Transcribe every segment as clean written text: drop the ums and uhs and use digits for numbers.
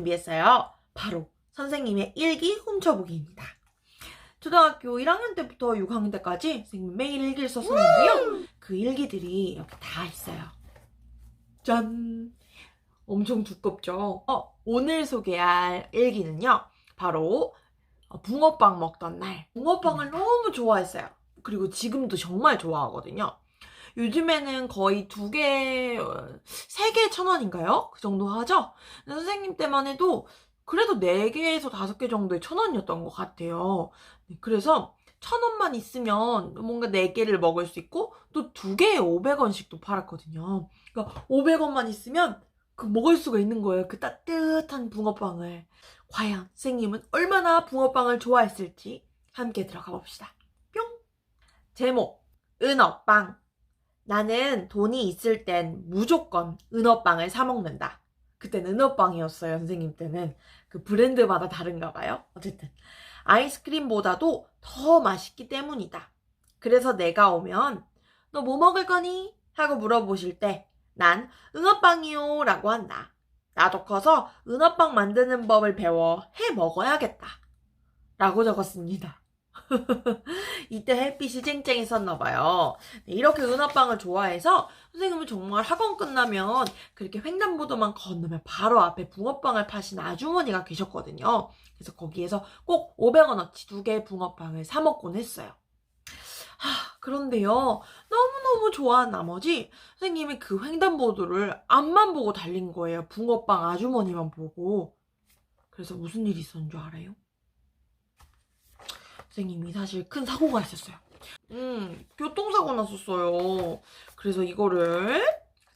준비했어요. 바로 선생님의 일기 훔쳐보기입니다. 초등학교 1학년 때부터 6학년 때까지 선생님이 매일 일기를 썼었는데요. 그 일기들이 이렇게 다 있어요. 짠! 엄청 두껍죠? 오늘 소개할 일기는요. 바로 붕어빵 먹던 날. 붕어빵을 너무 좋아했어요. 그리고 지금도 정말 좋아하거든요. 요즘에는 거의 2개, 3개 1,000원인가요? 그 정도 하죠? 선생님 때만 해도 그래도 4개에서 5개 정도의 1,000원이었던 것 같아요. 그래서 1,000원만 있으면 뭔가 4개를 먹을 수 있고 또 2개에 500원씩도 팔았거든요. 그러니까 500원만 있으면 먹을 수가 있는 거예요. 그 따뜻한 붕어빵을. 과연 선생님은 얼마나 붕어빵을 좋아했을지 함께 들어가 봅시다. 뿅! 제목, 은어빵. 나는 돈이 있을 땐 무조건 은어빵을 사 먹는다. 그땐 은어빵이었어요, 선생님 때는. 그 브랜드마다 다른가 봐요. 어쨌든 아이스크림보다도 더 맛있기 때문이다. 그래서 내가 오면 너 뭐 먹을 거니? 하고 물어보실 때 난 은어빵이요 라고 한다. 나도 커서 은어빵 만드는 법을 배워 해 먹어야겠다. 라고 적었습니다. 이때 햇빛이 쨍쨍했었나봐요. 이렇게 은어빵을 좋아해서 선생님은 정말 학원 끝나면 그렇게 횡단보도만 건너면 바로 앞에 붕어빵을 파신 아주머니가 계셨거든요. 그래서 거기에서 꼭 500원어치 2개의 붕어빵을 사 먹곤 했어요. 그런데요, 너무너무 좋아한 나머지 선생님이 그 횡단보도를 앞만 보고 달린 거예요. 붕어빵 아주머니만 보고. 그래서 무슨 일이 있었는 줄 알아요? 선생님이 사실 큰 사고가 있었어요. 교통사고 났었어요. 그래서 이거를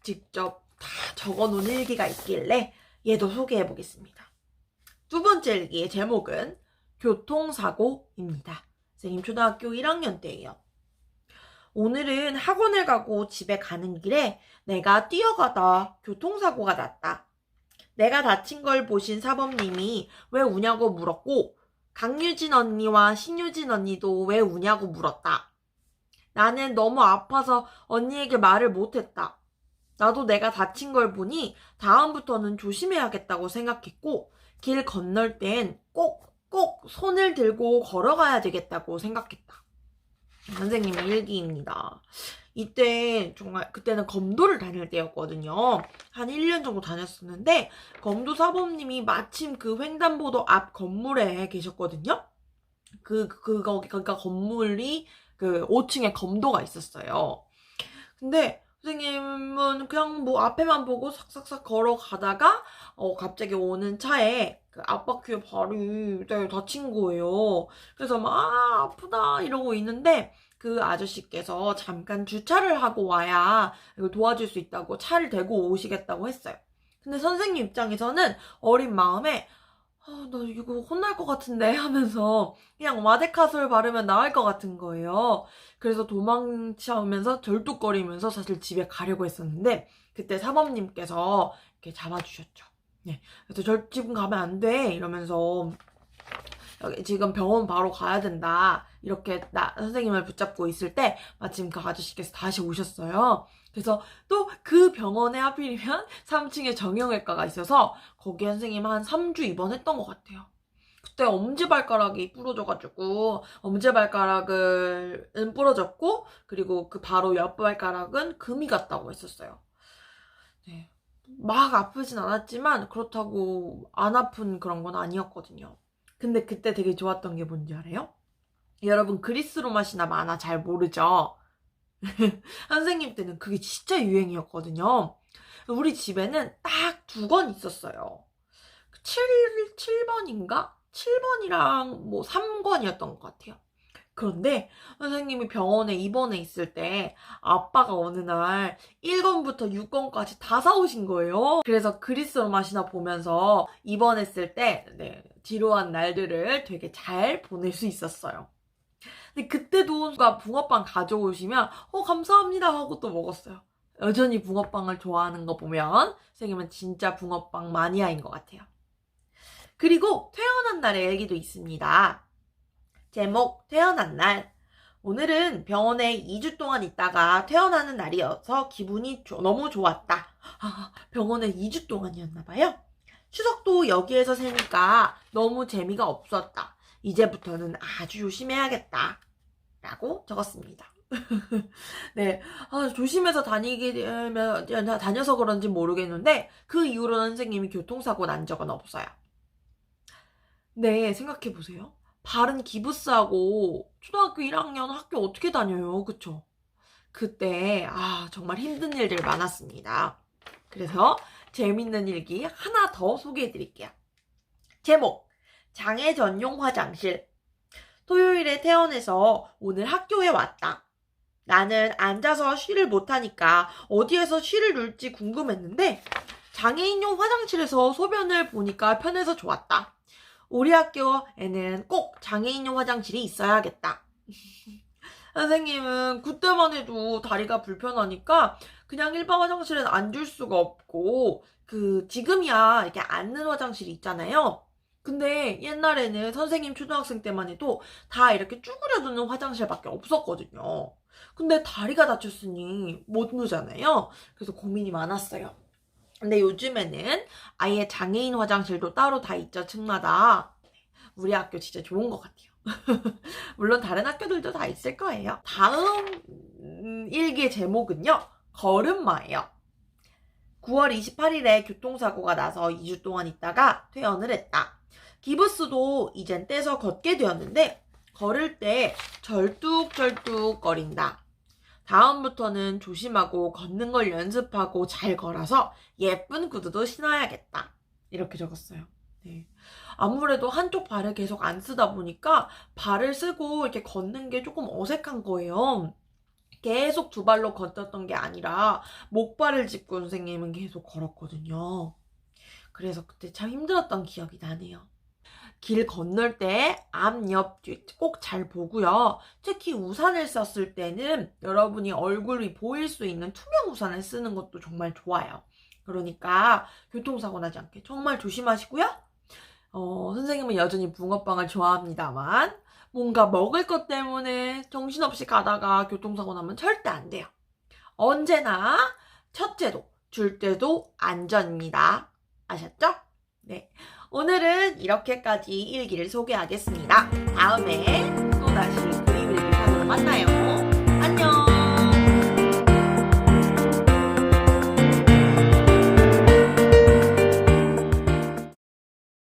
직접 다 적어놓은 일기가 있길래 얘도 소개해 보겠습니다. 2번째 일기의 제목은 교통사고입니다. 선생님 초등학교 1학년 때예요. 오늘은 학원을 가고 집에 가는 길에 내가 뛰어가다 교통사고가 났다. 내가 다친 걸 보신 사범님이 왜 우냐고 물었고 강유진 언니와 신유진 언니도 왜 우냐고 물었다. 나는 너무 아파서 언니에게 말을 못했다. 나도 내가 다친 걸 보니 다음부터는 조심해야겠다고 생각했고 길 건널 땐 꼭 손을 들고 걸어가야 되겠다고 생각했다. 선생님의 일기입니다. 이때 정말 그때는 검도를 다닐 때였거든요. 한 1년 정도 다녔었는데 검도 사범님이 마침 그 횡단보도 앞 건물에 계셨거든요. 그러니까 건물이 그 5층에 검도가 있었어요. 근데 선생님은 그냥 뭐 앞에만 보고 싹싹싹 걸어가다가 갑자기 오는 차에 그 앞바퀴에 발이 다친 거예요. 그래서 막 아프다 이러고 있는데 그 아저씨께서 잠깐 주차를 하고 와야 이걸 도와줄 수 있다고 차를 대고 오시겠다고 했어요. 근데 선생님 입장에서는 어린 마음에 나 이거 혼날 것 같은데 하면서 그냥 와데카솔 바르면 나을 것 같은 거예요. 그래서 도망치면서 절뚝거리면서 사실 집에 가려고 했었는데 그때 사범님께서 이렇게 잡아주셨죠. 네. 그래서 저 지금 가면 안 돼 이러면서 여기 지금 병원 바로 가야 된다. 이렇게 선생님을 붙잡고 있을 때 마침 그 아저씨께서 다시 오셨어요. 그래서 또 그 병원에 하필이면 3층에 정형외과가 있어서 거기에 선생님 한 3주 입원했던 것 같아요. 그때 엄지발가락이 부러져가지고 엄지발가락은 부러졌고 그리고 그 바로 옆발가락은 금이 갔다고 했었어요. 네. 막 아프진 않았지만 그렇다고 안 아픈 그런 건 아니었거든요. 근데 그때 되게 좋았던 게 뭔지 알아요? 여러분 그리스 로마 신화 만화 잘 모르죠? 선생님 때는 그게 진짜 유행이었거든요. 우리 집에는 딱 2권 있었어요. 7번인가? 7번이랑 뭐 3권이었던 것 같아요. 그런데 선생님이 병원에 입원해 있을 때 아빠가 어느 날 1권부터 6권까지 다 사오신 거예요. 그래서 그리스 로마 신화 보면서 입원했을 때 지루한 날들을 되게 잘 보낼 수 있었어요. 근데 그때도 누가 붕어빵 가져오시면 감사합니다 하고 또 먹었어요. 여전히 붕어빵을 좋아하는 거 보면 선생님은 진짜 붕어빵 마니아인 것 같아요. 그리고 태어난 날의 일기도 있습니다. 제목 태어난 날. 오늘은 병원에 2주 동안 있다가 태어나는 날이어서 기분이 너무 좋았다. 병원에 2주 동안이었나 봐요. 추석도 여기에서 새니까 너무 재미가 없었다. 이제부터는 아주 조심해야겠다. 라고 적었습니다. 네, 조심해서 다녀서 그런지 모르겠는데 그 이후로는 선생님이 교통사고 난 적은 없어요. 네, 생각해보세요. 발은 기부스하고 초등학교 1학년 학교 어떻게 다녀요? 그쵸? 그때 정말 힘든 일들 많았습니다. 그래서 재밌는 일기 하나 더 소개해드릴게요. 제목, 장애 전용 화장실. 토요일에 퇴원해서 오늘 학교에 왔다. 나는 앉아서 쉬를 못하니까 어디에서 쉬를 눌지 궁금했는데 장애인용 화장실에서 소변을 보니까 편해서 좋았다. 우리 학교에는 꼭 장애인용 화장실이 있어야겠다. 선생님은 그때만 해도 다리가 불편하니까 그냥 일반 화장실엔 앉을 수가 없고 지금이야 이렇게 앉는 화장실이 있잖아요. 근데 옛날에는 선생님 초등학생 때만 해도 다 이렇게 쭈그려두는 화장실밖에 없었거든요. 근데 다리가 다쳤으니 못 누잖아요. 그래서 고민이 많았어요. 근데 요즘에는 아예 장애인 화장실도 따로 다 있죠, 층마다. 우리 학교 진짜 좋은 것 같아요. 물론 다른 학교들도 다 있을 거예요. 다음 일기의 제목은요, 걸음마예요. 9월 28일에 교통사고가 나서 2주 동안 있다가 퇴원을 했다. 기부스도 이젠 떼서 걷게 되었는데 걸을 때 절뚝절뚝 거린다. 다음부터는 조심하고 걷는 걸 연습하고 잘 걸어서 예쁜 구두도 신어야겠다. 이렇게 적었어요. 네. 아무래도 한쪽 발을 계속 안 쓰다 보니까 발을 쓰고 이렇게 걷는 게 조금 어색한 거예요. 계속 두 발로 걷었던 게 아니라 목발을 짚고 선생님은 계속 걸었거든요. 그래서 그때 참 힘들었던 기억이 나네요. 길 건널 때 앞, 옆, 뒤 꼭 잘 보고요. 특히 우산을 썼을 때는 여러분이 얼굴이 보일 수 있는 투명 우산을 쓰는 것도 정말 좋아요. 그러니까 교통사고 나지 않게 정말 조심하시고요. 선생님은 여전히 붕어빵을 좋아합니다만 뭔가 먹을 것 때문에 정신없이 가다가 교통사고 나면 절대 안 돼요. 언제나 첫째도 둘째도 안전입니다. 아셨죠? 네. 오늘은 이렇게까지 일기를 소개하겠습니다. 다음에 또다시 그림 일기 사으로 만나요.